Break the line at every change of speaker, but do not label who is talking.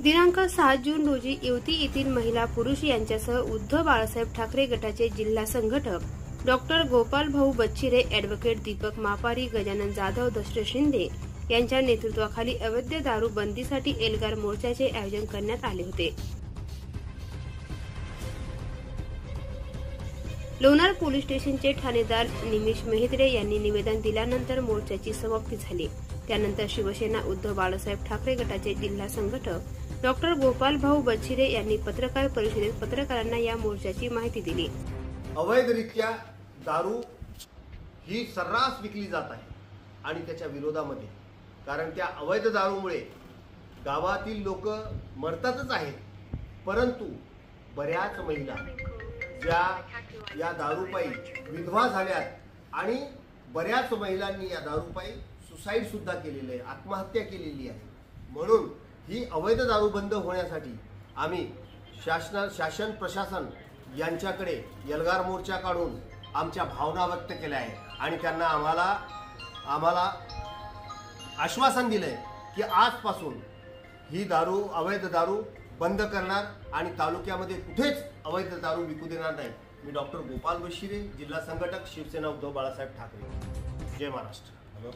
दिनांक 7 जून रोजी युवती येथील महिला पुरुष यांच्यासह उद्धव बाळासाहेब ठाकरे गटाचे जिल्हा संघटक डॉक्टर गोपाल भाऊ बच्चिरे, ॲडव्होकेट दीपक मापारी, गजानन जाधव, दशरथ शिंदे यांच्या नेतृत्वाखाली अवैध दारू बंदीसाठी एल्गार मोर्चाचे आयोजन करण्यात आले होते। लोणार पोलीस स्टेशनचे ठाणेदार निमिष मेहत्रे यांनी निवेदन दिल्यानंतर मोर्चाची समाप्ती झाली। त्यानंतर शिवसेना उद्धव बाळासाहेब ठाकरे गटाचे जिल्हा संघटक डॉक्टर गोपाल भाऊ बच्चिरे यांनी पत्रकार परिषदेत पत्रकारांना या मोर्चाची माहिती दिली।
अवैधरित्या दारू ही सर्रास विकली जात आहे आणि त्याच्या विरोधामध्ये, कारण त्या अवैध दारूमुळे गावातील लोक मरतातच आहेत, परंतु बऱ्याच महिला ज्या या दारूपायी विधवा झाल्यात आणि बऱ्याच महिलांनी या दारूपायी सुसाईड सुद्धा केलेले आहे, आत्महत्या केलेली आहे। म्हणून ही अवैध दारू बंद होण्यासाठी आम्ही शासन प्रशासन यांच्याकडे एल्गार मोर्चा काढून आमच्या भावना व्यक्त केल्या आहे आणि त्यांना आम्हाला आश्वासन दिलंय की आजपासून ही दारू अवैध दारू बंद करणार आणि तालुक्यामध्ये कुठेच अवैध दारू विकू देणार नाही। मी डॉक्टर गोपाल बच्चिरे, जिल्हा संघटक, शिवसेना उद्धव बाळासाहेब ठाकरे। जय महाराष्ट्र।